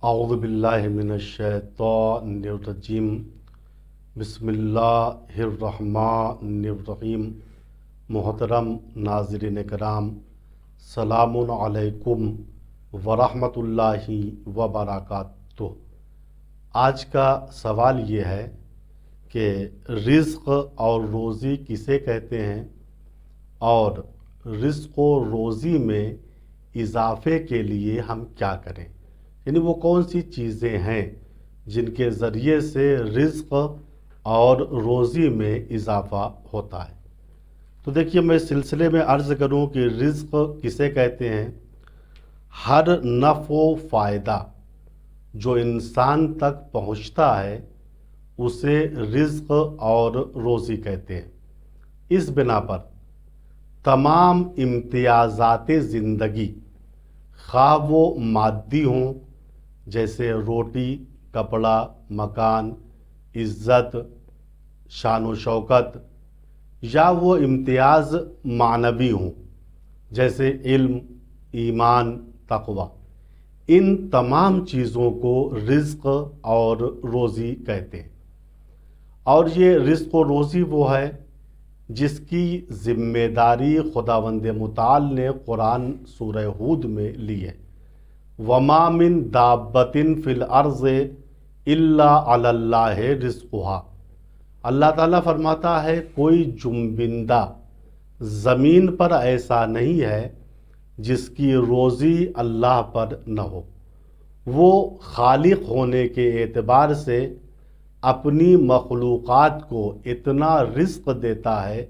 اعوذ باللہ من الشیطان الرجیم بسم اللہ الرحمن الرحیم۔ محترم ناظرین کرام، سلام علیکم ورحمۃ اللہ وبرکاتہ۔ آج کا سوال یہ ہے کہ رزق اور روزی کسے کہتے ہیں، اور رزق و روزی میں اضافے کے لیے ہم کیا کریں، یعنی وہ کون سی چیزیں ہیں جن کے ذریعے سے رزق اور روزی میں اضافہ ہوتا ہے۔ تو دیکھیے، میں اس سلسلے میں عرض کروں کہ رزق کسے کہتے ہیں؟ ہر نفع و فائدہ جو انسان تک پہنچتا ہے اسے رزق اور روزی کہتے ہیں۔ اس بنا پر تمام امتیازات زندگی، خواہ وہ مادی ہوں جیسے روٹی، کپڑا، مکان، عزت، شان و شوکت، یا وہ امتیاز معنوی ہوں جیسے علم، ایمان، تقوی، ان تمام چیزوں کو رزق اور روزی کہتے ہیں۔ اور یہ رزق و روزی وہ ہے جس کی ذمہ داری خداوند متعال نے قرآن سورہ ہود میں لی ہے۔ وَمَا مِن دَابَّةٍ فِي الْأَرْضِ إِلَّا عَلَى اللَّهِ رِزْقُهَا۔ اللہ تعالیٰ فرماتا ہے کوئی جنبندہ زمین پر ایسا نہیں ہے جس کی روزی اللہ پر نہ ہو۔ وہ خالق ہونے کے اعتبار سے اپنی مخلوقات کو اتنا رزق دیتا ہے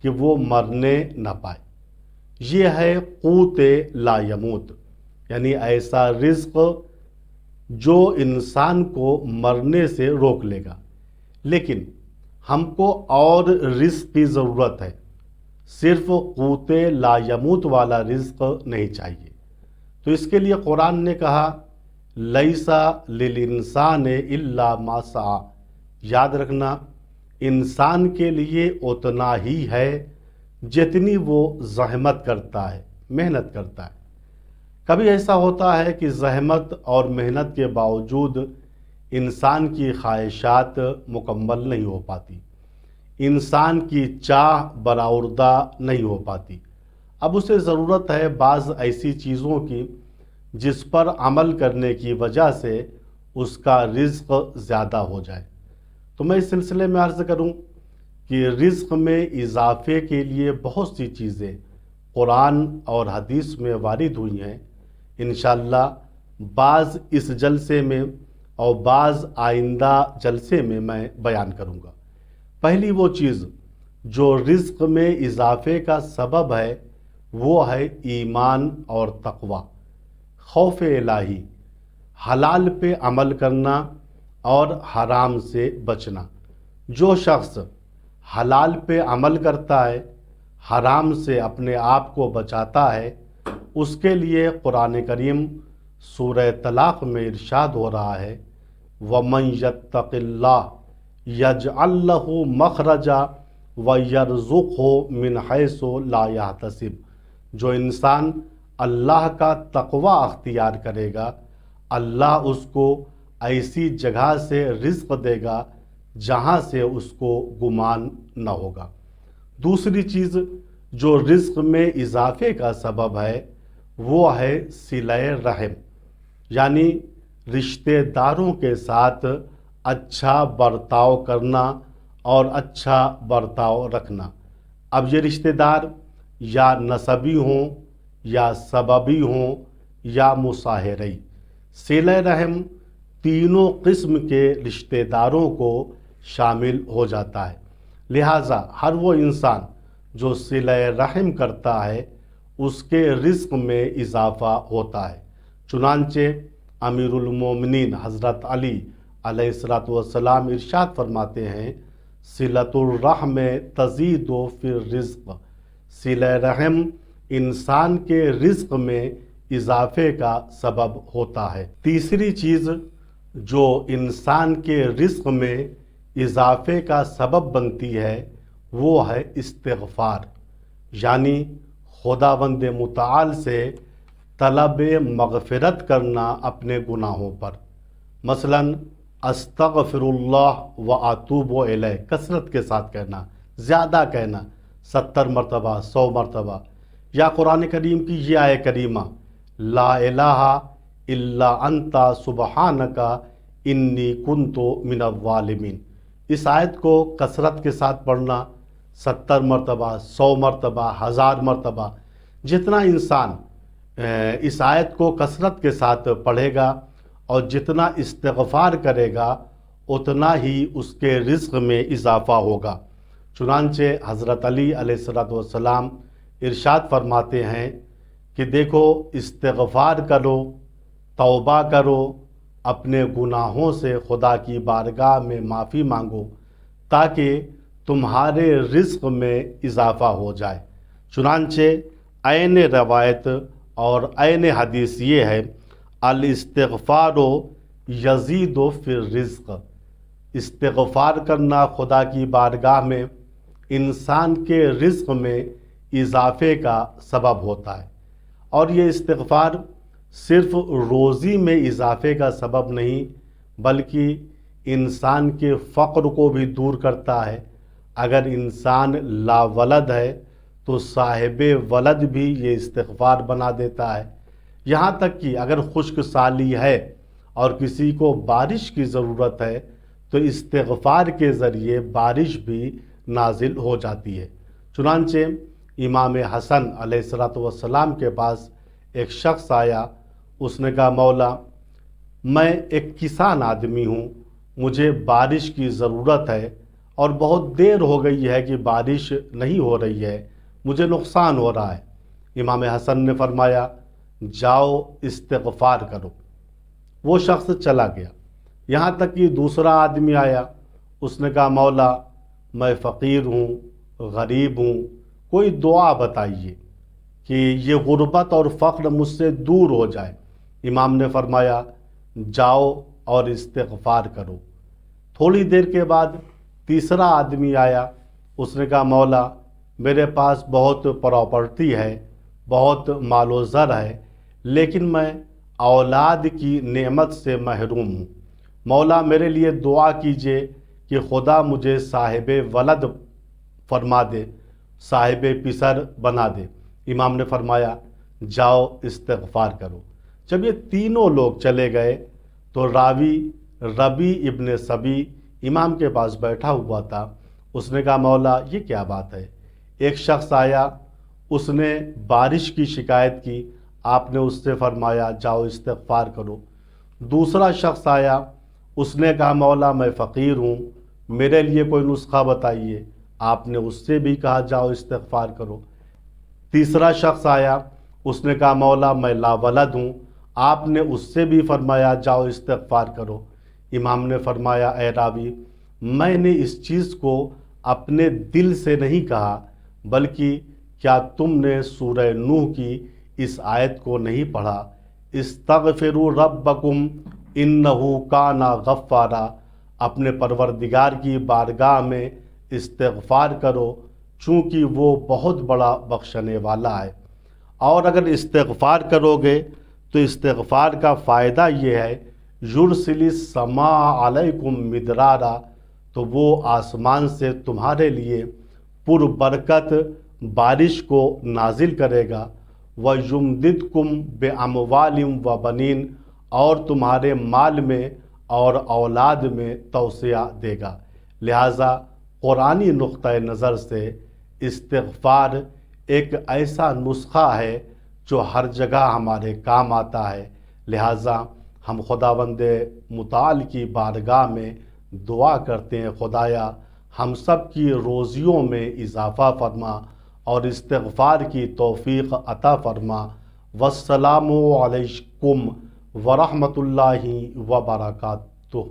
کہ وہ مرنے نہ پائے۔ یہ ہے قوت لا یموت، یعنی ایسا رزق جو انسان کو مرنے سے روک لے گا۔ لیکن ہم کو اور رزق کی ضرورت ہے، صرف قوت لا یموت والا رزق نہیں چاہیے۔ تو اس کے لیے قرآن نے کہا لیسا للانسان الا ما سعی۔ یاد رکھنا، انسان کے لیے اتنا ہی ہے جتنی وہ زحمت کرتا ہے، محنت کرتا ہے۔ کبھی ایسا ہوتا ہے کہ زحمت اور محنت کے باوجود انسان کی خواہشات مکمل نہیں ہو پاتی، انسان کی چاہ برآوردہ نہیں ہو پاتی۔ اب اسے ضرورت ہے بعض ایسی چیزوں کی جس پر عمل کرنے کی وجہ سے اس کا رزق زیادہ ہو جائے۔ تو میں اس سلسلے میں عرض کروں کہ رزق میں اضافے کے لیے بہت سی چیزیں قرآن اور حدیث میں وارد ہوئی ہیں۔ انشاءاللہ بعض اس جلسے میں اور بعض آئندہ جلسے میں میں بیان کروں گا۔ پہلی وہ چیز جو رزق میں اضافے کا سبب ہے وہ ہے ایمان اور تقوی، خوف الہی، حلال پہ عمل کرنا اور حرام سے بچنا۔ جو شخص حلال پہ عمل کرتا ہے، حرام سے اپنے آپ کو بچاتا ہے، اس کے لیے قرآن کریم سورہ طلاق میں ارشاد ہو رہا ہے وَمَن يَتَّقِ اللَّهَ يَجْعَل لَّهُ مَخْرَجًا وَيَرْزُقْهُ مِنْ حَيْثُ لَا يَحْتَسِبُ۔ جو انسان اللہ کا تقوی اختیار کرے گا، اللہ اس کو ایسی جگہ سے رزق دے گا جہاں سے اس کو گمان نہ ہوگا۔ دوسری چیز جو رزق میں اضافے کا سبب ہے وہ ہے صلہ رحم، یعنی رشتہ داروں کے ساتھ اچھا برتاؤ کرنا اور اچھا برتاؤ رکھنا۔ اب یہ رشتہ دار یا نسبی ہوں یا سببی ہوں یا مصاہرئی، صلہ رحم تینوں قسم کے رشتہ داروں کو شامل ہو جاتا ہے۔ لہٰذا ہر وہ انسان جو صلہ رحم کرتا ہے اس کے رزق میں اضافہ ہوتا ہے۔ چنانچہ امیر المومنین حضرت علی علیہ السلام ارشاد فرماتے ہیں صلۃ الرحم تزید فی الرزق۔ صلہ رحم انسان کے رزق میں اضافے کا سبب ہوتا ہے۔ تیسری چیز جو انسان کے رزق میں اضافے کا سبب بنتی ہے وہ ہے استغفار، یعنی خداوند متعال سے طلب مغفرت کرنا اپنے گناہوں پر، مثلاً استغفر اللہ و اتوب الیہ کثرت کے ساتھ کہنا، زیادہ کہنا، 70 مرتبہ، 100 مرتبہ، یا قرآن کریم کی یہ آیہ کریمہ لا الہ الا انت سبحانک انی کنت من الظالمین، اس آیت کو کثرت کے ساتھ پڑھنا، 70 مرتبہ، 100 مرتبہ، 1000 مرتبہ، جتنا انسان اس آیت کو کثرت کے ساتھ پڑھے گا اور جتنا استغفار کرے گا اتنا ہی اس کے رزق میں اضافہ ہوگا۔ چنانچہ حضرت علی علیہ السلام ارشاد فرماتے ہیں کہ دیکھو، استغفار کرو، توبہ کرو، اپنے گناہوں سے خدا کی بارگاہ میں معافی مانگو تاکہ تمہارے رزق میں اضافہ ہو جائے۔ چنانچہ عین روایت اور عین حدیث یہ ہے الاستغفار یزید فی الرزق، استغفار کرنا خدا کی بارگاہ میں انسان کے رزق میں اضافے کا سبب ہوتا ہے، اور یہ استغفار صرف روزی میں اضافے کا سبب نہیں بلکہ انسان کے فقر کو بھی دور کرتا ہے۔ اگر انسان لا ولد ہے تو صاحب ولد بھی یہ استغفار بنا دیتا ہے، یہاں تک کہ اگر خشک سالی ہے اور کسی کو بارش کی ضرورت ہے تو استغفار کے ذریعے بارش بھی نازل ہو جاتی ہے۔ چنانچہ امام حسن علیہ السلام کے پاس ایک شخص آیا، اس نے کہا مولا میں ایک کسان آدمی ہوں، مجھے بارش کی ضرورت ہے اور بہت دیر ہو گئی ہے کہ بارش نہیں ہو رہی ہے، مجھے نقصان ہو رہا ہے۔ امام حسن نے فرمایا جاؤ استغفار کرو۔ وہ شخص چلا گیا، یہاں تک کہ دوسرا آدمی آیا، اس نے کہا مولا میں فقیر ہوں، غریب ہوں، کوئی دعا بتائیے کہ یہ غربت اور فقر مجھ سے دور ہو جائے۔ امام نے فرمایا جاؤ اور استغفار کرو۔ تھوڑی دیر کے بعد تیسرا آدمی آیا، اس نے کہا مولا میرے پاس بہت پراپرٹی ہے، بہت مال و زر ہے، لیکن میں اولاد کی نعمت سے محروم ہوں، مولا میرے لیے دعا کیجئے کہ خدا مجھے صاحب ولد فرما دے، صاحب پسر بنا دے۔ امام نے فرمایا جاؤ استغفار کرو۔ جب یہ تینوں لوگ چلے گئے تو راوی ربی ابن سبی امام کے پاس بیٹھا ہوا تھا، اس نے کہا مولا یہ کیا بات ہے؟ ایک شخص آیا، اس نے بارش کی شکایت کی، آپ نے اس سے فرمایا جاؤ استغفار کرو۔ دوسرا شخص آیا، اس نے کہا مولا میں فقیر ہوں، میرے لیے کوئی نسخہ بتائیے، آپ نے اس سے بھی کہا جاؤ استغفار کرو۔ تیسرا شخص آیا، اس نے کہا مولا میں لا ولد ہوں، آپ نے اس سے بھی فرمایا جاؤ استغفار کرو۔ امام نے فرمایا اے راوی میں نے اس چیز کو اپنے دل سے نہیں کہا، بلکہ کیا تم نے سورہ نوح کی اس آیت کو نہیں پڑھا استغفروا ربکم انہ کان غفارا، اپنے پروردگار کی بارگاہ میں استغفار کرو چونکہ وہ بہت بڑا بخشنے والا ہے۔ اور اگر استغفار کرو گے تو استغفار کا فائدہ یہ ہے یرسل السماء علیکم مدرارا، تو وہ آسمان سے تمہارے لیے پر برکت بارش کو نازل کرے گا، وَيُمْدِدْكُمْ بِأَمْوَالٍ وَبَنِينَ، اور تمہارے مال میں اور اولاد میں توسعہ دے گا۔ لہٰذا قرآنی نقطہ نظر سے استغفار ایک ایسا نسخہ ہے جو ہر جگہ ہمارے کام آتا ہے، لہٰذا ہم خداوند متعال کی بارگاہ میں دعا کرتے ہیں خدایا ہم سب کی روزیوں میں اضافہ فرما اور استغفار کی توفیق عطا فرما۔ والسلام علیکم ورحمۃ اللہ وبرکاتہ۔